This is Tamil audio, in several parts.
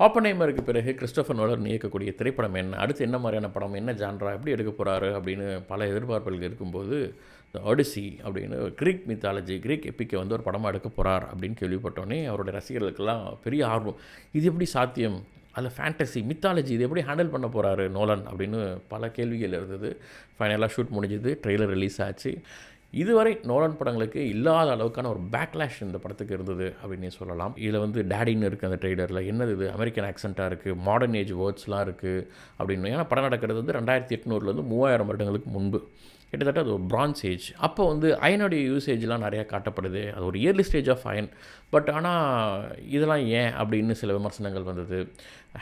ஆப்பன்ஹைமருக்கு பிறகு கிறிஸ்டோபர் நோலன் இயக்கக்கூடிய திரைப்படம் என்ன, அடுத்து என்ன மாதிரியான படம், என்ன ஜான்ரா, எப்படி எடுக்க போகிறாரு அப்படின்னு பல எதிர்பார்ப்புகள் இருக்கும்போது த ஒடிசி அப்படின்னு கிரீக் மித்தாலஜி, கிரீக் எப்பிக்கை வந்து ஒரு படமாக எடுக்க போகிறார் அப்படின்னு கேள்விப்பட்டோன்னே அவருடைய ரசிகர்களுக்கெல்லாம் பெரிய ஆர்வம். இது எப்படி சாத்தியம், அதில் ஃபேண்டசி மித்தாலஜி இது எப்படி ஹேண்டில் பண்ண போகிறாரு நோலன் அப்படின்னு பல கேள்விகள் இருந்தது. ஃபைனலாக ஷூட் முடிஞ்சுது, ட்ரெய்லர் ரிலீஸ் ஆச்சு. இதுவரை நோலன் படங்களுக்கு இல்லாத அளவுக்கான ஒரு பேக்லாஷ் இந்த படத்துக்கு இருந்தது அப்படின்னே சொல்லலாம். இதில் வந்து டேடின்னு இருக்குது அந்த ட்ரெய்லரில். என்னது இது அமெரிக்கன் ஆக்சென்ட்டாக இருக்குது, மாடர்ன் ஏஜ் வேர்ட்ஸ்லாம் இருக்குது அப்படின்னு. ஏன்னா படம் நடக்கிறது வந்து 2800 3000 வருடங்களுக்கு முன்பு. கிட்டத்தட்ட அது ஒரு பிரான்ஸ் ஏஜ். அப்போ வந்து அயனுடைய யூசேஜ்லாம் நிறையா காட்டப்படுது. அது ஒரு early stage of iron. But ஆனால் இதெல்லாம் ஏன் அப்படின்னு சில விமர்சனங்கள் வந்தது.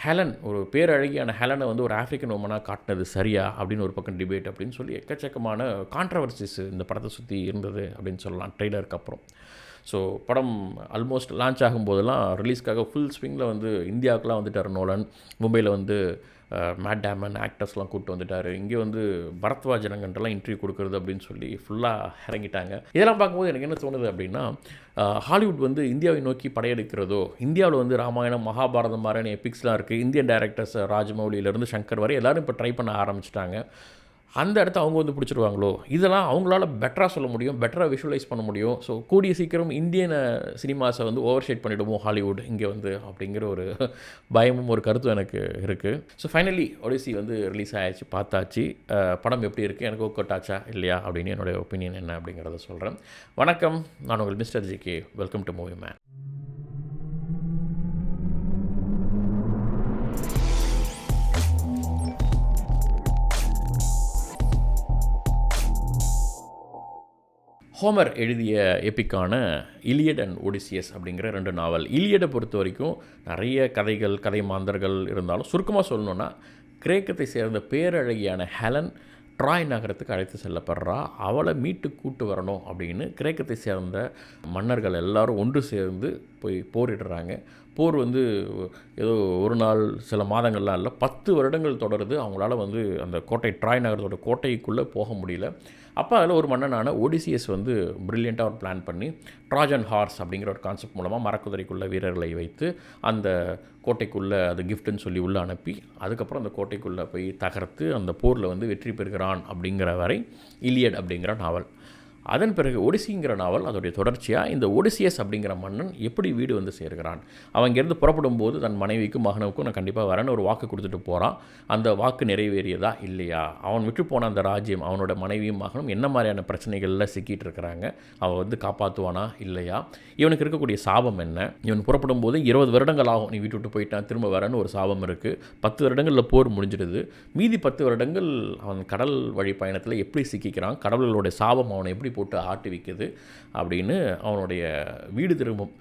ஹெலன், ஒரு பேரழகியான ஹெலனை வந்து ஒரு ஆஃப்ரிக்கன் உமனாக காட்டினது சரியா அப்படின்னு ஒரு பக்கம் டிபேட் அப்படின்னு சொல்லி எக்கச்சக்கமான கான்ட்ரவர்சிஸ் இந்த படத்தை சுற்றி இருந்தது அப்படின்னு சொல்லலாம் ட்ரெய்லருக்கு அப்புறம். ஸோ படம் ஆல்மோஸ்ட் லான்ச் ஆகும்போதெல்லாம் ரிலீஸ்க்காக ஃபுல் ஸ்விங்கில் வந்து இந்தியாவுக்குலாம் வந்துட்டார் நோலன். மும்பையில் வந்து மேட் டேமன் ஆக்டர்ஸ்லாம் கூப்பிட்டு வந்துட்டார். இங்கே வந்து பரத்வாஜனங்கன்றலாம் இன்டர்வியூ கொடுக்குறது அப்படின்னு சொல்லி ஃபுல்லாக இறங்கிட்டாங்க. இதெல்லாம் பார்க்கும்போது எனக்கு என்ன தோணுது அப்படின்னா, ஹாலிவுட் வந்து இந்தியாவை நோக்கி படையெடுக்கிறதோ, இந்தியாவில் வந்து ராமாயணம் மகாபாரதம் மாதிரியான எபிக்ஸ்லாம் இருக்குது. இந்தியன் டைரக்டர்ஸ் ராஜமௌலியிலேருந்து சங்கர் வரை எல்லோரும் இப்போ ட்ரை பண்ண ஆரம்பிச்சிட்டாங்க. அந்த இடத்த அவங்க வந்து பிடிச்சிருவாங்களோ, இதெல்லாம் அவங்களால பெட்டராக சொல்ல முடியும், பெட்டராக விஷுவலைஸ் பண்ண முடியும். ஸோ கூடிய சீக்கிரம் இந்தியன் சினிமாஸை வந்து ஓவர் ஷேட் பண்ணிவிடுவோம் ஹாலிவுட் இங்கே வந்து அப்படிங்கிற ஒரு பயமும் ஒரு கருத்தும் எனக்கு இருக்குது. ஸோ ஃபைனலி ஒடிசி வந்து ரிலீஸ் ஆகிடுச்சு, பார்த்தாச்சு. படம் எப்படி இருக்குது, எனக்கு ஒர்க் அவுட் ஆச்சா இல்லையா அப்படின்னு என்னுடைய ஒப்பீனியன் என்ன அப்படிங்கிறத சொல்கிறேன். வணக்கம், நான் உங்கள் mister GK. Welcome to movie man. Homer எழுதிய எப்பிக்கான இலியட் அண்ட் ஒடிசியஸ் அப்படிங்கிற 2 நாவல். இலியடை பொறுத்த வரைக்கும் நிறைய கதைகள், கதை மாந்தர்கள் இருந்தாலும் சுருக்கமாக சொல்லணுன்னா, கிரேக்கத்தை சேர்ந்த பேரழகியான ஹெலன் ட்ராய் நகரத்துக்கு அழைத்து செல்லப்படுறா. அவளை மீட்டு கூட்டு வரணும் அப்படின்னு கிரேக்கத்தை சேர்ந்த மன்னர்கள் எல்லாரும் ஒன்று சேர்ந்து போய் போரிடுறாங்க. போர் வந்து ஏதோ ஒரு நாள் சில மாதங்கள்லாம் இல்லை, 10 வருடங்கள் தொடருது. அவங்களால வந்து அந்த கோட்டை ட்ராய் நகரத்தோட கோட்டைக்குள்ளே போக முடியல. அப்போ அதில் ஒரு மன்னனான ஒடிசியஸ் வந்து ப்ரில்லியண்ட்டாக ஒரு பிளான் பண்ணி ட்ராஜன் ஹார்ஸ் அப்படிங்கிற ஒரு கான்செப்ட் மூலமாக மரக்குதிரைக்குள்ளே வீரர்களை வைத்து அந்த கோட்டைக்குள்ளே அது கிஃப்ட்டுன்னு சொல்லி உள்ளே அனுப்பி அதுக்கப்புறம் அந்த கோட்டைக்குள்ளே போய் தகர்த்து அந்த போரில் வந்து வெற்றி பெறுகிறான் அப்படிங்கிற வரை இலியட் அப்படிங்கிற நாவல். அதன் பிறகு ஒடிசிங்கிற நாவல் அதோடைய தொடர்ச்சியாக இந்த ஒடிசியஸ் அப்படிங்கிற மன்னன் எப்படி வீடு வந்து சேர்கிறான். அவன் இங்கேருந்து புறப்படும் போது தன் மனைவிக்கும் மகனுக்கும் நான் கண்டிப்பாக வரேன்னு ஒரு வாக்கு கொடுத்துட்டு போகிறான். அந்த வாக்கு நிறைவேறியதா இல்லையா, அவன் விட்டு போன அந்த ராஜ்யம், அவனோட மனைவியும் மகனும் என்ன மாதிரியான பிரச்சனைகளில் சிக்கிட்டு இருக்கிறாங்க, அவன் வந்து காப்பாற்றுவானா இல்லையா, இவனுக்கு இருக்கக்கூடிய சாபம் என்ன, இவன் புறப்படும் போது 20 வருடங்கள் ஆகும் நீ வீட்டு விட்டு போயிட்டான் திரும்ப வரேன்னு ஒரு சாபம் இருக்குது. 10 வருடங்களில் போர் முடிஞ்சிடுது. மீதி 10 வருடங்கள் அவன் கடல் வழி பயணத்தில் எப்படி சிக்கிக்கிறான், கடவுள்களுடைய சாபம் அவனை எப்படி போட்டு ஆட்டி வைக்குது அப்படின்னு அவனுடைய வீடு திரும்பும்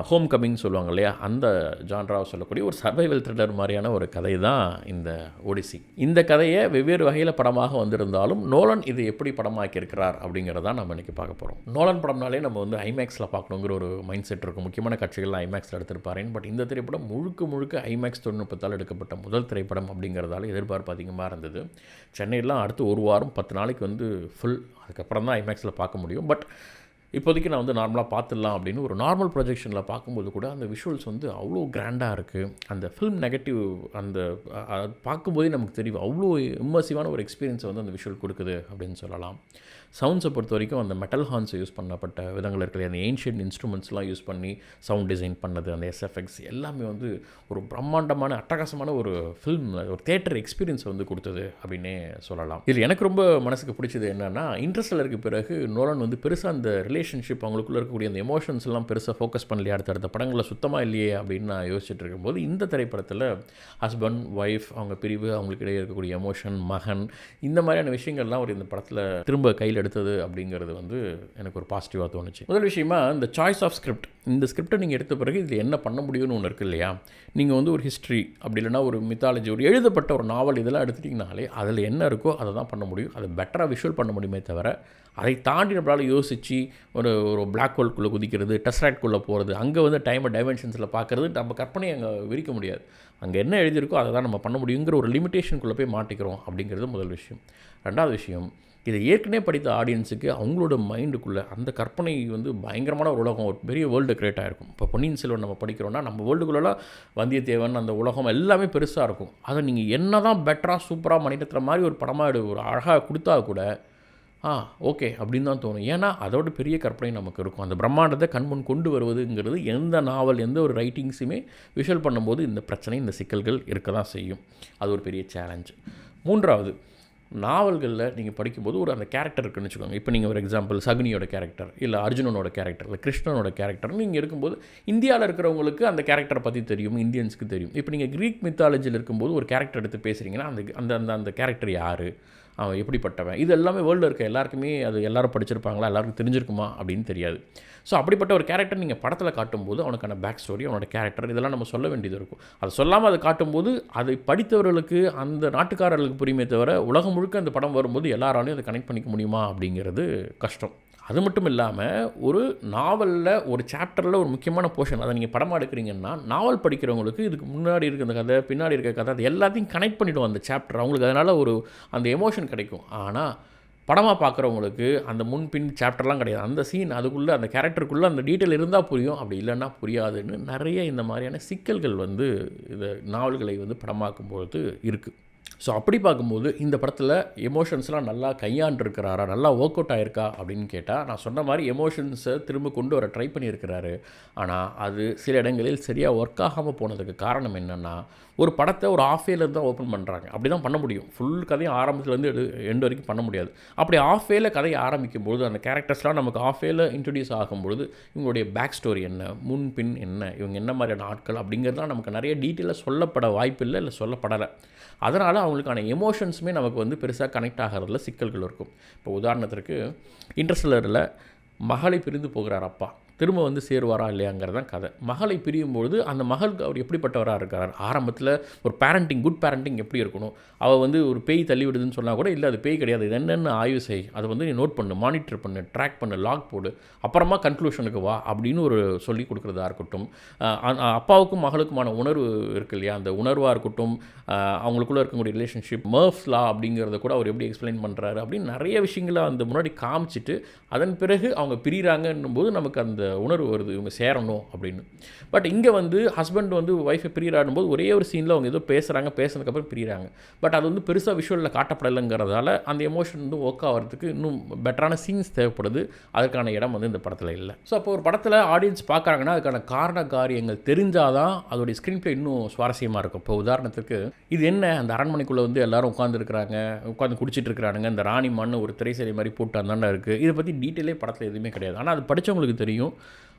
ஹோம் கம்மிங் சொல்லுவாங்க இல்லையா, அந்த ஜான்ராவை சொல்லக்கூடிய ஒரு சர்வைவல் த்ரில்லர் மாதிரியான ஒரு கதை தான் இந்த ஒடிசி. இந்த கதையை வெவ்வேறு வகையில் படமாக வந்திருந்தாலும் நோலன் இது எப்படி படமாக்கியிருக்கிறார் அப்படிங்கிறதான் நம்ம இன்றைக்கி பார்க்க போகிறோம். நோலன் படம்னாலே நம்ம வந்து ஐமேக்ஸில் பார்க்கணுங்கிற ஒரு மைண்ட் செட் இருக்கும். முக்கியமான காட்சிகள்லாம் ஐமேக்ஸில் எடுத்திருப்பாருன்னு. பட் இந்த திரைப்படம் முழுக்க ஐமேக்ஸ் தொழில்நுட்பத்தால் எடுக்கப்பட்ட முதல் திரைப்படம் அப்படிங்கிறதால எதிர்பார்ப்பு அதிகமாக இருந்தது. சென்னையெல்லாம் அடுத்து ஒரு வாரம் 10 நாளைக்கு வந்து ஃபுல், அதுக்கப்புறம் தான் ஐமேக்ஸில் பார்க்க முடியும். பட் இப்போதைக்கு நான் வந்து நார்மலாக பார்த்துடலாம் அப்படின்னு ஒரு நார்மல் ப்ரொஜெக்ஷனில் பார்க்கும்போது கூட அந்த விஷுவல்ஸ் வந்து அவ்வளோ கிராண்டாக இருக்குது. அந்த ஃபில்ம் நெகட்டிவ் அந்த பார்க்கும்போதே நமக்கு தெரியும் அவ்வளோ இம்மர்சிவான ஒரு எக்ஸ்பீரியன்ஸை வந்து அந்த விஷுவல் கொடுக்குது அப்படின்னு சொல்லலாம். சவுண்ட்ஸை பொறுத்த வரைக்கும் அந்த மெட்டல் ஹார்ன்ஸை யூஸ் பண்ணப்பட்ட விதங்கள் இருக்கிற அந்த ஏன்ஷியன்ட் இன்ஸ்ட்ருமெண்ட்ஸ்லாம் யூஸ் பண்ணி சவுண்ட் டிசைன் பண்ணது, அந்த எஸ்எஃப்எக்ஸ் எல்லாமே வந்து ஒரு பிரம்மாண்டமான அட்டகாசமான ஒரு ஃபில்ம், ஒரு தியேட்டர் எக்ஸ்பீரியன்ஸை வந்து கொடுத்தது அப்படின்னே சொல்லலாம். இதில் எனக்கு ரொம்ப மனசுக்கு பிடிச்சது என்னென்னா, இன்ட்ரெஸ்டலுக்கு பிறகு நோலன் வந்து பெருசாக அந்த ரிலேஷன்ஷிப் அவங்களுக்குள்ளே இருக்கக்கூடிய அந்த எமோஷன்ஸ் எல்லாம் பெருசாக ஃபோக்கஸ் பண்ணலையே, அடுத்த படங்களில் சுத்தமாக இல்லையே அப்படின்னு நான் யோசிச்சுட்டு இருக்கும்போது இந்த திரைப்படத்தில் ஹஸ்பண்ட் ஒய்ஃப் அவங்க பிரிவு, அவங்களுக்கு இடையே இருக்கக்கூடிய எமோஷன், மகன், இந்த மாதிரியான விஷயங்கள்லாம் ஒரு இந்த படத்தில் திரும்ப கையில் எடுத்தது அப்படிங்கிறது வந்து எனக்கு ஒரு பாசிட்டிவாக தோணுச்சு. முதல் விஷயமா இந்த சாய்ஸ் ஆஃப் ஸ்கிரிப்ட். இந்த ஸ்கிரிப்டை நீங்கள் எடுத்த பிறகு இதில் என்ன பண்ண முடியும்னு ஒன்று இருக்குது இல்லையா. நீங்கள் வந்து ஒரு ஹிஸ்ட்ரி அப்படி இல்லைனா ஒரு மித்தாலஜி, ஒரு எழுதப்பட்ட ஒரு நாவல் இதெல்லாம் எடுத்துட்டிங்கனாலே அதில் என்ன இருக்கோ அதை தான் பண்ண முடியும். அதை பெட்டராக விஷுவல் பண்ண முடியுமே தவிர அதை தாண்டி நம்மளால் யோசித்து ஒரு பிளாக் ஹோல்குள்ளே குதிக்கிறது, டெஸ்ராய்ட்குள்ளே போகிறது, அங்கே வந்து டைமை டைமென்ஷன்ஸில் பார்க்குறது நம்ம கற்பனையை அங்கே விரிக்க முடியாது. அங்கே என்ன எழுதியிருக்கோ அதை தான் நம்ம பண்ண முடியுங்கிற ஒரு லிமிட்டேஷனுக்குள்ளே போய் மாட்டிக்கிறோம் அப்படிங்கிறது முதல் விஷயம். ரெண்டாவது விஷயம், இதை ஏற்கனவே படித்த ஆடியன்ஸுக்கு அவங்களோட மைண்டுக்குள்ளே அந்த கற்பனை வந்து பயங்கரமான ஒரு உலகம், ஒரு பெரிய வேர்ல்டு க்ரியேட் ஆகிருக்கும். இப்போ பொன்னியின் செல்வன் நம்ம படிக்கிறோன்னா நம்ம வேர்ல்டுக்குள்ளெல்லாம் வந்தியத்தேவன் அந்த உலகம் எல்லாமே பெருசாக இருக்கும். அதை நீங்கள் என்ன தான் பெட்டராக சூப்பராக மணிரத்னம் மாதிரி ஒரு படமாக ஒரு அழகாக கொடுத்தா கூட ஓகே அப்படின்னு தான் தோணும். ஏன்னா அதோட பெரிய கற்பனை நமக்கு இருக்கும். அந்த பிரம்மாண்டத்தை கண்முன் கொண்டு வருவதுங்கிறது எந்த நாவல் எந்த ஒரு ரைட்டிங்ஸுமே விஷுவல் பண்ணும்போது இந்த பிரச்சனை இந்த சிக்கல்கள் இருக்க தான் செய்யும். அது ஒரு பெரிய சேலஞ்சு. மூன்றாவது, நாவல்களில் நீங்கள் படிக்கும்போது ஒரு அந்த கேரக்டர் இருக்குன்னு வச்சுக்கோங்க. இப்போ நீங்கள் ஒரு எக்ஸாம்பிள் சகுனியோட கேரக்டர், இல்லை அர்ஜுனனோட கேரக்டர், இல்லை கிருஷ்ணனோட கேரக்டர் நீங்கள் இருக்கும்போது இந்தியாவில் இருக்கிறவங்களுக்கு அந்த கேரக்டரை பற்றி தெரியும், இந்தியன்ஸுக்கு தெரியும். இப்போ நீங்கள் க்ரீக் மித்தாலஜியில் இருக்கும்போது ஒரு கேரக்டர் எடுத்து பேசுகிறீங்கன்னா அந்த அந்த அந்த அந்த கேரக்டர் யார், அவன் எப்படிப்பட்டவன், இது எல்லாமே வேர்ல்டில் இருக்க எல்லாருக்குமே அது எல்லோரும் படிச்சிருப்பாங்களா, எல்லாருக்கும் தெரிஞ்சிருக்குமா அப்படின்னு தெரியாது. ஸோ அப்படிப்பட்ட ஒரு கேரக்டர் நீங்கள் படத்தில் காட்டும்போது அவனுக்கான பேக் ஸ்டோரி, அவனோட கேரக்டர் இதெல்லாம் நம்ம சொல்ல வேண்டியது இருக்கும். அதை சொல்லாமல் அதை காட்டும்போது அதை படித்தவர்களுக்கு அந்த நாட்டுக்காரர்களுக்கு புரியுமே தவிர உலகம் முழுக்க அந்த படம் வரும்போது எல்லாராலையும் அதை கனெக்ட் பண்ணிக்க முடியுமா அப்படிங்கிறது கஷ்டம். அது மட்டும் இல்லாமல் ஒரு நாவலில் ஒரு சாப்டரில் ஒரு முக்கியமான போர்ஷன் அதை நீங்கள் படமாக எடுக்கிறீங்கன்னா நாவல் படிக்கிறவங்களுக்கு இதுக்கு முன்னாடி இருக்கிற கதை பின்னாடி இருக்கிற கதை அது எல்லாத்தையும் கனெக்ட் பண்ணிவிடும் அந்த சாப்டர். அவங்களுக்கு அதனால் ஒரு அந்த எமோஷன் கிடைக்கும். ஆனால் படமாக பார்க்குறவங்களுக்கு அந்த முன்பின் சாப்டர்லாம் கிடையாது. அந்த சீன் அதுக்குள்ளே அந்த கேரக்டருக்குள்ளே அந்த டீட்டெயில் இருந்தால் புரியும், அப்படி இல்லைன்னா புரியாதுன்னு நிறைய இந்த மாதிரியான சிக்கல்கள் வந்து இந்த நாவல்களை வந்து படமாக்கும்போது இருக்குது. ஸோ அப்படி பார்க்கும்போது இந்த படத்தில் எமோஷன்ஸ்லாம் நல்லா கையாண்டிருக்கிறாரா, நல்லா ஒர்க் அவுட் ஆகிருக்கா அப்படின்னு கேட்டால் நான் சொன்ன மாதிரி எமோஷன்ஸை திரும்ப கொண்டு வர ட்ரை பண்ணியிருக்கிறாரு. ஆனால் அது சில இடங்களில் சரியாக ஒர்க் ஆகாமல் போனதுக்கு காரணம் என்னென்னா, ஒரு படத்தை ஒரு ஆஃபேலேருந்து தான் ஓப்பன் பண்ணுறாங்க. அப்படி தான் பண்ண முடியும். ஃபுல் கதையும் ஆரம்பத்துலேருந்து எண்டு வரைக்கும் பண்ண முடியாது. அப்படி ஆஃபேல கதையை ஆரம்பிக்கும்போது அந்த கேரக்டர்ஸ்லாம் நமக்கு ஆஃபேல இன்ட்ரடியூஸ் ஆகும்பொழுது இவங்களுடைய பேக் ஸ்டோரி என்ன, முன்பின் என்ன, இவங்க என்ன மாதிரியான ஆட்கள் அப்படிங்கிறதுலாம் நமக்கு நிறைய டீட்டெயிலாக சொல்லப்பட வாய்ப்பில்லை, இல்லை சொல்லப்படலை. அதனால் அவங்களுக்கான எமோஷன்ஸுமே நமக்கு வந்து பெருசாக கனெக்ட் ஆகிறதுல சிக்கல்கள் இருக்கும். இப்போ உதாரணத்திற்கு இன்டர்ஸ்டெல்லரில் மகளை பிரிந்து போகிறார் அப்பா, திரும்ப வந்து சேருவாரா இல்லையாங்கிறது தான் கதை. மகளை பிரியும்பொழுது அந்த மகளுக்கு அவர் எப்படிப்பட்டவராக இருக்கார், ஆரம்பத்தில் ஒரு பேரண்டிங் குட் பேரண்டிங் எப்படி இருக்கணும், அவள் வந்து ஒரு பேய் தள்ளி விடுதுன்னு சொன்னால் கூட இல்லை அது பேய் கிடையாது, இது என்னென்னு ஆய்வு செய், அதை வந்து நீ நோட் பண்ணு, மானிட்டர் பண்ணு, ட்ராக் பண்ணு, லாக் போடு, அப்புறமா கன்க்ளூஷனுக்கு வா அப்படின்னு ஒரு சொல்லி கொடுக்குறதா இருக்கட்டும். அப்பாவுக்கும் மகளுக்குமான உணர்வு இருக்கு இல்லையா, அந்த உணர்வாக இருக்கட்டும், அவங்களுக்குள்ளே இருக்கக்கூடிய ரிலேஷன்ஷிப், மர்ஃப்ஸ் லா அப்படிங்கிறத கூட அவர் எப்படி எக்ஸ்பிளைன் பண்ணுறாரு அப்படின்னு நிறைய விஷயங்களை அந்த முன்னாடி காமிச்சிட்டு அதன் பிறகு அவங்க பிரிகிறாங்கன்னும் போது நமக்கு அந்த உணர்வு வருது இவங்க சேரணும் அப்படின்னு. பட் இங்கே வந்து ஹஸ்பண்ட் வந்து ஒய்ஃபை பிரியிறாடும் போது ஒரே ஒரு சீனில் அவங்க ஏதோ பேசுகிறாங்க, பேசுனதுக்கப்புறம் பிரிகிறாங்க. பட் அது வந்து பெருசாக விஷுவலில் காட்டப்படலைங்கிறதால அந்த எமோஷன் வந்து ஒர்க் ஆகிறதுக்கு இன்னும் பெட்டரான சீன்ஸ் தேவைப்படுது. அதுக்கான இடம் வந்து இந்த படத்தில் இல்லை. ஸோ அப்போ ஒரு படத்தில் ஆடியன்ஸ் பார்க்குறாங்கன்னா அதுக்கான காரண காரியங்கள் தெரிஞ்சால் தான் அதோடைய ஸ்க்ரீன் பிளே இன்னும் சுவாரஸ்யமாக இருக்கும். இப்போ உதாரணத்துக்கு இது என்ன, அந்த அரண்மனைக்குள்ளே வந்து எல்லோரும் உட்காந்து குடிச்சிட்டு இருக்கிறானுங்க, இந்த ராணி மண்ணு ஒரு திரைசேலை மாதிரி போட்டு அந்தாண்டா இருக்குது, இதை பற்றி டீட்டெயிலே படத்தில் எதுவுமே கிடையாது. ஆனால் அது படித்தவங்களுக்கு தெரியும்.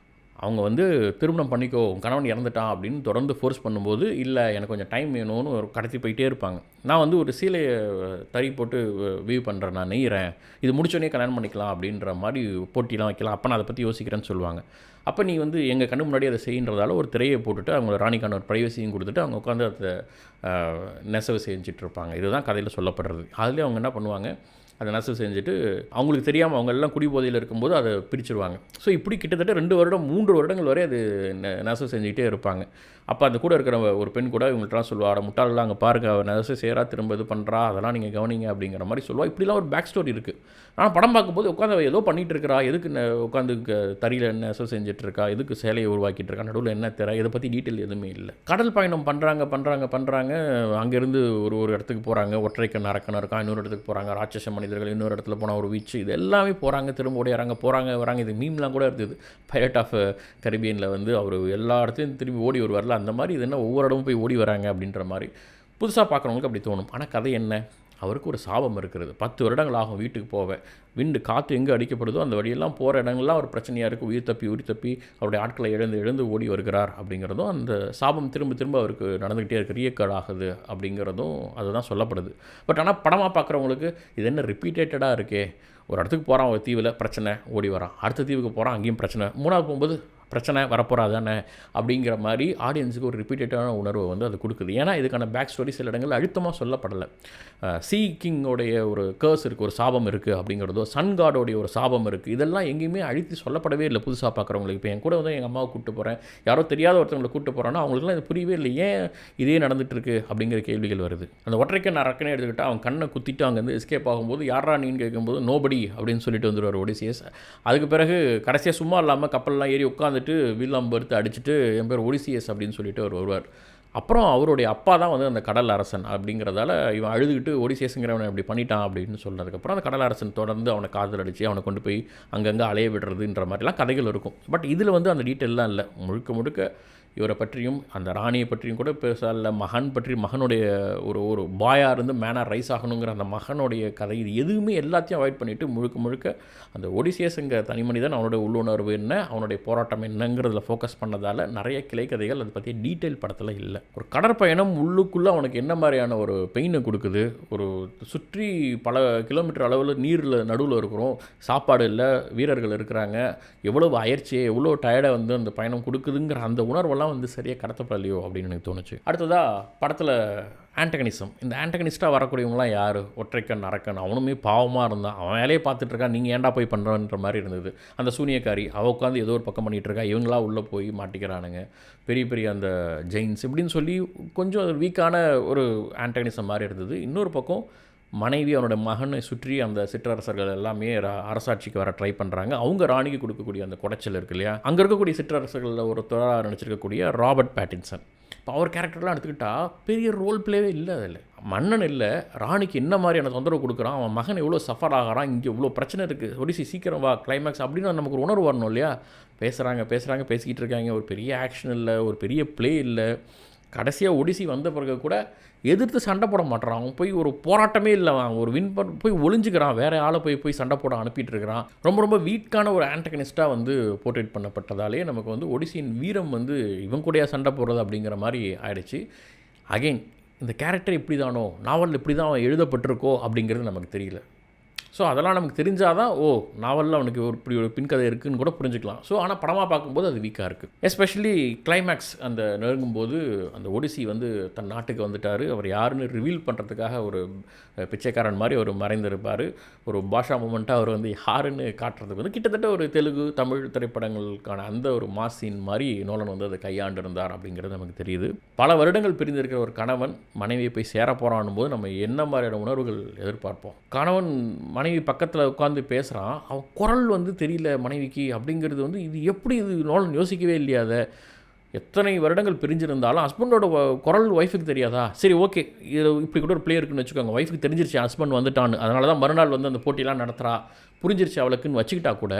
அவங்க வந்து திருமணம் பண்ணிக்கோ, கணவன் இறந்துட்டான் அப்படின்னு தொடர்ந்து ஃபோர்ஸ் பண்ணும்போது இல்லை எனக்கு கொஞ்சம் டைம் வேணும்னு ஒரு கடத்தி போயிட்டே இருப்பாங்க. நான் வந்து ஒரு சீலையை தறி போட்டு வீவ் பண்ணுறேன், நான் நெய்கிறேன், இது முடிச்சோடனே கல்யாணம் பண்ணிக்கலாம் அப்படின்ற மாதிரி போட்டிலாம் வைக்கலாம், அப்போ நான் அதை பற்றி யோசிக்கிறேன்னு சொல்லுவாங்க. அப்போ நீ வந்து எங்கள் கண்ணு முன்னாடி அதை செய்கின்றதால ஒரு திரையை போட்டுட்டு அவங்க ராணிக்கான ஒரு ப்ரைவசியும் கொடுத்துட்டு அவங்க உட்காந்து அதை நெசவு செஞ்சிட்ருப்பாங்க. இதுதான் கதையில் சொல்லப்படுறது. அதுலேயே அவங்க என்ன பண்ணுவாங்க, அதை நெசவு செஞ்சுட்டு அவங்களுக்கு தெரியாமல் அவங்க எல்லாம் குடிபோதையில் இருக்கும்போது அதை பிரிச்சுருவாங்க. ஸோ இப்படி கிட்டத்தட்ட 2 வருடம் 3 வருடங்கள் வரை அது நெசவு செஞ்சுக்கிட்டே இருப்பாங்க. அப்போ அந்த கூட இருக்கிற ஒரு பெண் கூட இவங்கள்ட்டலாம் சொல்லுவாள், முட்டாளெலாம் அங்கே பாருங்கள் அவர் நெசவு செய்கிறா, திரும்ப இது பண்ணுறா, அதெல்லாம் நீங்கள் கவனிங்க அப்படிங்கிற மாதிரி சொல்லுவாள். இப்படிலாம் ஒரு பேக் ஸ்டோரி இருக்குது. ஆனால் படம் பார்க்கும்போது உட்காந்து ஏதோ பண்ணிகிட்டு இருக்கிறா, எதுக்கு உட்காந்து தறியில் நெசவு செஞ்சிட்ருக்கா, எதுக்கு சேலையை உருவாக்கிட்டு இருக்கா, நடுவில் என்ன தெர, இதை பற்றி டீட்டெயில் எதுவுமே இல்லை. கடல் பயணம் பண்ணுறாங்க அங்கேருந்து ஒரு இடத்துக்கு போகிறாங்க, ஒற்றைக்கண் அரக்கணம் இருக்கான், இன்னொரு இடத்துக்கு போகிறாங்க, ராட்சச மனிதர்கள், இன்னொரு இடத்துல போனால் ஒரு வீச்சு, இது எல்லாமே போகிறாங்க, திரும்ப ஓடிறாங்க, வராங்க. இது மீம்லாம் கூட இருந்தது. பைரட் ஆஃப் கரிபியனில் வந்து அவர் எல்லா இடத்துலையும் திரும்பி ஓடி வருவார்ல, அந்த மாதிரி இது என்ன ஒவ்வொரு இடமும் போய் ஓடி வராங்க அப்படின்ற மாதிரி புதுசாக பார்க்குறவங்களுக்கு அப்படி தோணும். ஆனால் கதை என்ன, அவருக்கு ஒரு சாபம் இருக்கிறது. 10 வருடங்கள் ஆகும் வீட்டுக்கு போவேன், விண்டு காற்று எங்கே அடிக்கப்படுதோ அந்த வழியெல்லாம் போகிற இடங்கள்லாம் ஒரு பிரச்சனையாக இருக்குது, உயிர் தப்பி அவருடைய ஆட்களை எழுந்து ஓடி வருகிறார் அப்படிங்கிறதும், அந்த சாபம் திரும்ப அவருக்கு நடந்துக்கிட்டே இருக்குது, ரீஎக்கர்ட் ஆகுது அப்படிங்கிறதும் அதுதான் சொல்லப்படுது. பட் ஆனால் படமாக பார்க்குறவங்களுக்கு இது என்ன ரிப்பீட்டடாக இருக்கே, ஒரு இடத்துக்கு போகிறான், ஒரு தீவில் பிரச்சனை, ஓடி வரான், அடுத்த தீவுக்கு போகிறான், அங்கேயும் பிரச்சனை, 3வது போகும்போது பிரச்சனை வரப்போறாதானே அப்படிங்கிற மாதிரி ஆடியன்ஸுக்கு ஒரு ரிப்பீட்டடான உணர்வை வந்து அது கொடுக்குது. ஏன்னா இதுக்கான பேக் ஸ்டோரி சில இடங்கள் அழுத்தமாக சொல்லப்படலை. சீ கிங்கோடைய ஒரு கேர்ஸ் இருக்குது, ஒரு சாபம் இருக்குது அப்படிங்கிறதோ, சன் காடோடைய ஒரு சாபம் இருக்குது, இதெல்லாம் எங்கேயுமே அழுத்தி சொல்லப்படவே இல்லை புதுசாக பார்க்குறவங்களுக்கு. இப்போ என் கூட வந்து எங்கள் அம்மாவை கூப்பிட்டு போகிறேன், யாரோ தெரியாத ஒருத்தவங்களை கூப்பிட்டு போகிறேன்னா அவங்களுக்குலாம் இது புரியவே இல்லை, ஏன் இதே நடந்துகிட்ருக்கு அப்படிங்கிற கேள்விகள் வருது. அந்த ஒற்றைக்கண் அரக்கனே எடுத்துக்கிட்டு அவன் கண்ணை குத்திட்டு அங்கேருந்து எஸ்கேப் ஆகும்போது யாரா நீன்னு கேட்கும்போது நோபடி அப்படின்னு சொல்லிட்டு வந்துடுவார் ஒடிசியஸ். அதுக்கு பிறகு கடைசியாக சும்மா இல்லாமல் கப்பல்லாம் ஏறி உட்காந்துட்டு வில்லாம்பு எடுத்து அடிச்சுட்டு என் பேர் ஒடிசியஸ் அப்படின்னு சொல்லிட்டு அவர் வருவார். அப்புறம் அவருடைய அப்பா தான் வந்து அந்த கடல் அரசன் அப்படிங்கிறதால இவன் அழுதுகிட்டு ஒடிசியஸுங்கிறவனை இப்படி பண்ணிட்டான் அப்படின்னு சொன்னதுக்கப்புறம் அந்த கடல் அரசன் தொடர்ந்து அவனை காதல் அடித்து அவனை கொண்டு போய் அங்கங்கே அலைய விடுறதுன்ற மாதிரிலாம் கதைகள் இருக்கும். பட் இதில் வந்து அந்த டீட்டெயிலாம் இல்லை. முழுக்க முழுக்க இவரை பற்றியும் அந்த ராணியை பற்றியும் கூட பேச இல்லை, மகன் பற்றி, மகனுடைய ஒரு பாயாக இருந்து மேனாக ரைஸ் ஆகணுங்கிற அந்த மகனுடைய கதை, இது எதுவுமே எல்லாத்தையும் அவாய்ட் பண்ணிவிட்டு முழுக்க முழுக்க அந்த ஒடிசியஸுங்கிற தனி மனிதன் அவனுடைய உள்ளுணர்வு என்ன, அவனுடைய போராட்டம் என்னங்கிறதுல ஃபோக்கஸ் பண்ணதால் நிறைய கிளை கதைகள் அதை பற்றி டீட்டெயில் படத்தில் இல்லை. ஒரு கடற்பயணம் உள்ளுக்குள்ளே அவனுக்கு என்ன மாதிரியான ஒரு பெயினை கொடுக்குது, ஒரு சுற்றி பல கிலோமீட்டர் அளவில் நீரில் நடுவில் இருக்கிறோம், சாப்பாடு இல்லை, வீரர்கள் இருக்கிறாங்க, எவ்வளோ அயற்சியை எவ்வளோ டயர்டை வந்து அந்த பயணம் கொடுக்குதுங்கிற அந்த உணர்வெல்லாம் வந்து சரியாக கடத்தப்படலையோ அப்படின்னு எனக்கு தோணுச்சு. அடுத்ததாக படத்தில் ஆண்டகனிசம். இந்த ஆண்டகனிஸ்ட்டாக வரக்கூடியவங்களாம் யார்? ஒற்றைக்கண் அரக்கன். அவனுமே பாவமாக இருந்தான், அவன் வேலையை பார்த்துட்ருக்கான், நீங்கள் ஏன்டா போய் பண்ணுறன்ற மாதிரி இருந்தது. அந்த சூனியக்காரி அவள் உட்காந்து ஏதோ ஒரு பக்கம் பண்ணிகிட்ருக்கா, இவங்களாம் உள்ளே போய் மாட்டிக்கிறானுங்க, பெரிய பெரிய அந்த ஜெயின்ஸ் இப்படின்னு சொல்லி கொஞ்சம் வீக்கான ஒரு ஆண்டகனிசம் மாதிரி இருந்தது. இன்னொரு பக்கம் மனைவி அவனோட மகனை சுற்றி அந்த சிற்றரசர்கள் எல்லாமே அரசாட்சிக்கு வர ட்ரை பண்ணுறாங்க. அவங்க ராணிக்கு கொடுக்கக்கூடிய அந்த குடைச்சல் இருக்கு இல்லையா, அங்கே இருக்கக்கூடிய சிற்றரசர்களில் ஒருத்தராக நினச்சிருக்கக்கூடிய ராபர்ட் பேட்டின்சன். இப்போ அவர் கேரக்டர்லாம் எடுத்துக்கிட்டால் பெரிய ரோல் பிளேவே இல்லை அதில். மன்னன் இல்லை, ராணிக்கு என்ன மாதிரியான தொந்தரவு கொடுக்குறான், அவன் மகன் எவ்வளோ சஃபர் ஆகிறான், இங்கே இவ்வளோ பிரச்சனை இருக்குது, ஒடிசி சீக்கிரம் வா கிளைமேக்ஸ் அப்படின்னு நமக்கு ஒரு உணர்வு வரணும் இல்லையா. பேசுகிறாங்க பேசிக்கிட்டு இருக்காங்க, ஒரு பெரிய ஆக்ஷன் இல்லை, ஒரு பெரிய ப்ளே இல்லை. கடைசியாக ஒடிசி வந்த பிறகு கூட எதிர்த்து சண்டை போட மாட்டான், அவன் போய் ஒரு போராட்டமே இல்லை, அவன் ஒரு வின் பண்ண போய் ஒளிஞ்சுக்கிறான், வேறு ஆளை போய் சண்டை போட அனுப்பிட்டு இருக்கிறான். ரொம்ப வீக்கான ஒரு ஆண்டகனிஸ்ட்டாக வந்து போர்ட்ரேட் பண்ணப்பட்டதாலே நமக்கு வந்து ஒடிசியின் வீரம் வந்து இவன் கூடயா சண்டை போடுறது அப்படிங்கிற மாதிரி ஆயிடுச்சு. அகெயின் இந்த கேரக்டர் இப்படி தானோ, நாவலில் இப்படி தான் அவன் எழுதப்பட்டிருக்கோ அப்படிங்கிறது நமக்கு தெரியல. ஸோ அதெல்லாம் நமக்கு தெரிஞ்சால் தான் நாவலில் அவனுக்கு இப்படி ஒரு பின்கதை இருக்குதுன்னு கூட புரிஞ்சுக்கலாம். ஸோ ஆனால் படமாக பார்க்கும்போது அது வீக்காக இருக்குது. எஸ்பெஷலி கிளைமேக்ஸ் அந்த நெருங்கும்போது அந்த ஒடிசி வந்து தன் நாட்டுக்கு வந்துட்டார், அவர் யாருன்னு ரிவீல் பண்ணுறதுக்காக ஒரு பிச்சைக்காரன் மாதிரி அவர் மறைந்திருப்பார். ஒரு பாஷா மூமெண்ட்டாக அவர் வந்து யாருன்னு காட்டுறதுக்கு வந்து கிட்டத்தட்ட ஒரு தெலுங்கு தமிழ் திரைப்படங்களுக்கான அந்த ஒரு மாசின் மாதிரி நோலன் வந்து அதை கையாண்டு இருந்தார் அப்படிங்கிறது நமக்கு தெரியுது. பல வருடங்கள் பிரிந்திருக்கிற ஒரு கணவன் மனைவியை போய் சேர போகிறான் போது நம்ம என்ன மாதிரியான உணர்வுகள் எதிர்பார்ப்போம். கணவன் மனைவி பக்கத்தில் உட்காந்து பேசுகிறான், அவன் குரல் வந்து தெரியல மனைவிக்கு அப்படிங்கிறது வந்து இது எப்படி இது நோலன் யோசிக்கவே இல்லையா. அதை எத்தனை வருடங்கள் பிரிஞ்சிருந்தாலும் ஹஸ்பண்டோட குரல் ஒய்ஃபுக்கு தெரியாதா? சரி ஓகே, இது இப்படி கூட ஒரு பிளே இருக்குன்னு வச்சுக்கோங்க, ஒய்ஃபுக்கு தெரிஞ்சிருச்சு ஹஸ்பண்ட் வந்துட்டான்னு, அதனால தான் மறுநாள் வந்து அந்த போட்டியெலாம் நடத்துகிறா, புரிஞ்சிருச்சு அவளுக்குன்னு வச்சுக்கிட்டா கூட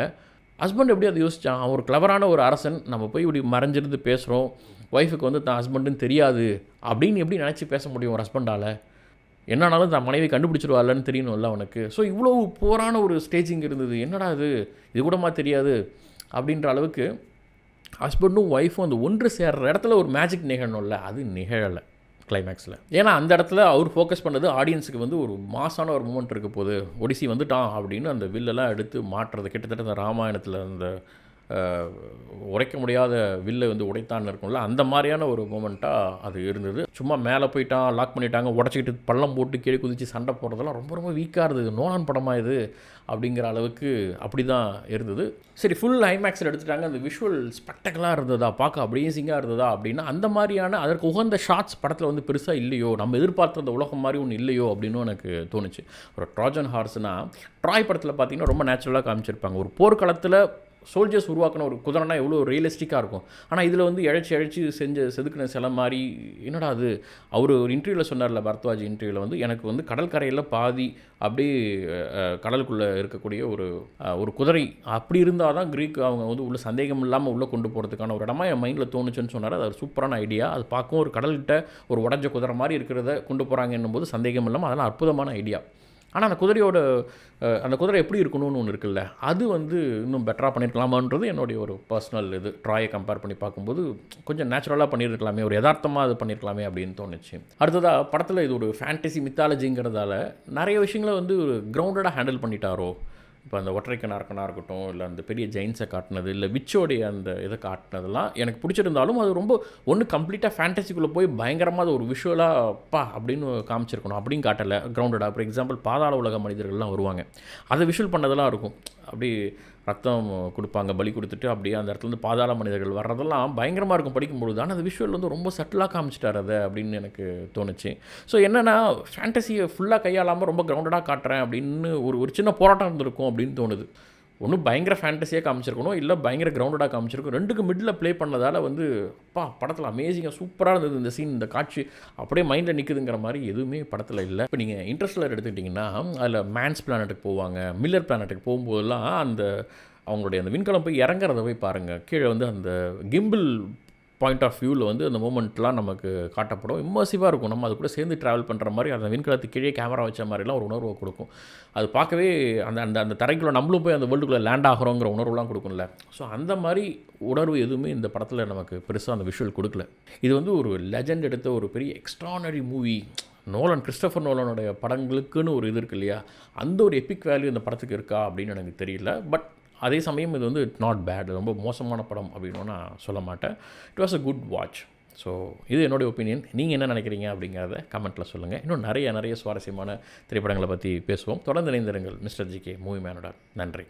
ஹஸ்பண்ட் எப்படி அதை யோசித்தான்? அவன் ஒரு கிளவரான ஒரு அரசன், நம்ம போய் இப்படி மறைஞ்சிருந்து பேசுகிறோம், ஒய்ஃபுக்கு வந்து தான் ஹஸ்பண்டுன்னு தெரியாது அப்படின்னு எப்படி நினச்சி பேச முடியும் ஒரு ஹஸ்பண்டால்? என்னன்னாலும் தான் மனைவி கண்டுபிடிச்சிருவாள்னு தெரியணும்ல அவனுக்கு. ஸோ இவ்வளோ போரான ஒரு ஸ்டேஜிங் இருந்தது. என்னடா இது கூடமா தெரியாது அப்படின்ற அளவுக்கு ஹஸ்பண்டும் ஒய்ஃபும் அந்த ஒன்று சேர்ற இடத்துல ஒரு மேஜிக் நிகழணும்ல, அது நிகழலை கிளைமேக்ஸில். ஏன்னா அந்த இடத்துல அவர் ஃபோக்கஸ் பண்ணது ஆடியன்ஸுக்கு வந்து ஒரு மாசான ஒரு மூமெண்ட் இருக்க போது, ஒடிசி வந்துட்டான் அப்படின்னு அந்த வில்லெல்லாம் எடுத்து மாட்டுறது. கிட்டத்தட்ட அந்த ராமாயணத்தில் அந்த உடைக்க முடியாத வில்லை வந்து உடைத்தான்னு இருக்கும்ல, அந்த மாதிரியான ஒரு மூமெண்ட்டாக அது இருந்தது. சும்மா மேலே போயிட்டான், லாக் பண்ணிட்டாங்க, உடச்சிக்கிட்டு பள்ளம் போட்டு கீழே குதித்து சண்டை போடுறதெல்லாம் ரொம்ப வீக்காக இருந்தது. நோலான் படமாக இது அப்படிங்கிற அளவுக்கு அப்படி தான் இருந்தது. சரி, ஃபுல் ஐமேக்ஸில் எடுத்துட்டாங்க, அந்த விஷுவல் ஸ்பெக்டக்கலாக இருந்ததா, பார்க்க அப்ரேசிங்காக இருந்ததா அப்படின்னா அந்த மாதிரியான அதற்கு உகந்த ஷார்ட்ஸ் படத்தில் வந்து பெருசாக இல்லையோ, நம்ம எதிர்பார்த்த அந்த உலகம் மாதிரி ஒன்று இல்லையோ அப்படின்னு எனக்கு தோணுச்சு. ஒரு ட்ராஜன் ஹார்ஸ்னால் ட்ராய் படத்தில் பார்த்திங்கன்னா ரொம்ப நேச்சுரலாக காமிச்சிருப்பாங்க. ஒரு போர்க்களத்தில் சோல்ஜர்ஸ் உருவாக்கின ஒரு குதிரைனா எவ்வளோ ரியலிஸ்டிக்காக இருக்கும். ஆனால் இதில் வந்து இழைச்சி செதுக்கின சில மாதிரி என்னடா அது. அவர் ஒரு இன்டர்வியூவில் சொன்னார்ல, பரத்வாஜ் இன்டர்வியூவில் வந்து எனக்கு வந்து கடற்கரையில் பாதி அப்படியே கடலுக்குள்ளே இருக்கக்கூடிய ஒரு குதிரை அப்படி இருந்தால் தான் க்ரீக் அவங்க வந்து உள்ள சந்தேகம் இல்லாமல் உள்ளே கொண்டு போகிறதுக்கான ஒரு இடமா என் மைண்டில் தோணுச்சுன்னு சொன்னார். அது ஒரு சூப்பரான ஐடியா. அது பார்க்கவும் ஒரு கடல்கிட்ட ஒரு உடஞ்ச குதிரை மாதிரி இருக்கிறத கொண்டு போகிறாங்கன்னும் போது சந்தேகம் இல்லாமல் அதெல்லாம் அற்புதமான ஐடியா. ஆனால் அந்த குதிரை எப்படி இருக்கணும்னு ஒன்று இருக்குல்ல, அது வந்து இன்னும் பெட்டராக பண்ணியிருக்கலாமான்றது என்னுடைய ஒரு பர்சனல் இது. ட்ராயை கம்பேர் பண்ணி பார்க்கும்போது கொஞ்சம் நேச்சுரலாக பண்ணியிருக்கலாமே, ஒரு யதார்த்தமாக அது பண்ணியிருக்கலாமே அப்படின்னு தோணுச்சு. அடுத்ததாக படத்தில் இது ஒரு ஃபேண்டசி மித்தாலஜிங்கிறதால நிறைய விஷயங்களை வந்து ஒரு கிரவுண்டடாக ஹேண்டில் பண்ணிட்டாரோ. இப்போ அந்த ஒற்றைக்கண் அரக்கனாக இருக்கட்டும், இல்லை அந்த பெரிய ஜெயின்ஸை காட்டினது, இல்லை விச்சோடைய அந்த இதை காட்டினதெல்லாம் எனக்கு பிடிச்சிருந்தாலும் அது ரொம்ப ஒன்று கம்ப்ளீட்டாக ஃபேண்டசிக்குள்ளே போய் பயங்கரமாக அது ஒரு விஷுவலாக பா அப்படின்னு காமிச்சிருக்கணும், அப்படின்னு காட்டலை. கிரவுண்டடாக ஃபார் எக்ஸாம்பிள் பாதாள உலக மனிதர்கள்லாம் வருவாங்க, அதை விஷுவல் பண்ணதெல்லாம் இருக்கும். அப்படி ரத்தம் கொடுப்பாங்க, பலி கொடுத்துட்டு அப்படியே அந்த இடத்துலேருந்து பாதாள மனிதர்கள் வர்றதெல்லாம் பயங்கரமாக இருக்கும் படிக்கும்பொழுது. ஆனால் அந்த விஷுவல் வந்து ரொம்ப சட்டிலாக காமிச்சிட்டார் அதை அப்படின்னு எனக்கு தோணுச்சு. ஸோ என்னென்னா ஃபேண்டசியை ஃபுல்லாக கையாளாமல் ரொம்ப கிரவுண்டடாக காட்டுறேன் அப்படின்னு ஒரு சின்ன போராட்டம் இருந்திருக்கும் அப்படின்னு தோணுது. ஒன்றும் பயங்கர ஃபேண்டஸியாக காமிச்சிருக்கணும், இல்லை பயங்கர கிரவுண்டடாக காமிச்சிருக்கும். ரெண்டுக்கு மிடில் ப்ளே பண்ணதால் வந்து படத்தில் அமேசிங்காக சூப்பராக இருந்தது இந்த சீன், இந்த காட்சி அப்படியே மைண்டில் நிற்குதுங்கிற மாதிரி எதுவுமே படத்தில் இல்லை. இப்போ நீங்கள் இன்டர்ஸ்டெல்லர் எடுத்துக்கிட்டிங்கன்னா அதில் மேன்ஸ் பிளானட்டுக்கு போவாங்க, மில்லர் பிளானட்டுக்கு போகும்போதெல்லாம் அந்த அவங்களுடைய அந்த விண்கலம் போய் இறங்குறத போய் பாருங்கள். கீழே வந்து அந்த கிம்பிள் பாயிண்ட் ஆஃப் வியூவில் வந்து அந்த மூமெண்ட்லாம் நமக்கு காட்டப்படும். இம்மர்சிவாக இருக்கும். நம்ம அது கூட சேர்ந்து ட்ராவல் பண்ணுற மாதிரி அந்த விண்கலத்துக்கு கீழே கேமரா வச்ச மாதிரிலாம் ஒரு உணர்வை கொடுக்கும். அது பார்க்கவே அந்த அந்த அந்த தரைக்குள்ளே நம்மளும் போய் அந்த வேர்ல்டுக்குள்ளே லேண்ட் ஆகிறோங்கிற உணர்வுலாம் கொடுக்கும்ல. ஸோ அந்த மாதிரி உணர்வு எதுவுமே இந்த படத்தில் நமக்கு பெருசாக அந்த விஷுவல் கொடுக்கல. இது வந்து ஒரு லெஜண்ட் எடுத்த ஒரு பெரிய எக்ஸ்ட்ரானரி மூவி. கிறிஸ்டோஃபர் நோலனுடைய படங்களுக்குன்னு ஒரு இது இருக்கு இல்லையா, அந்த ஒரு எபிக் வேல்யூ இந்த படத்துக்கு இருக்கா அப்படின்னு எனக்கு தெரியல. பட் அதே சமயம் இது வந்து நாட் பேட், ரொம்ப மோசமான படம் அப்படின்னு நான் சொல்ல மாட்டேன். It was a good watch. So இது என்னுடைய ஒப்பீனியன். நீங்கள் என்ன நினைக்கிறீங்க அப்படிங்கிறத கமெண்ட்டில் சொல்லுங்கள். இன்னும் நிறைய சுவாரஸ்யமான திரைப்படங்களை பற்றி பேசுவோம். தொடர்ந்து இணைந்திருங்கள் மிஸ்டர் ஜிகே மூவி மேனோட. நன்றி.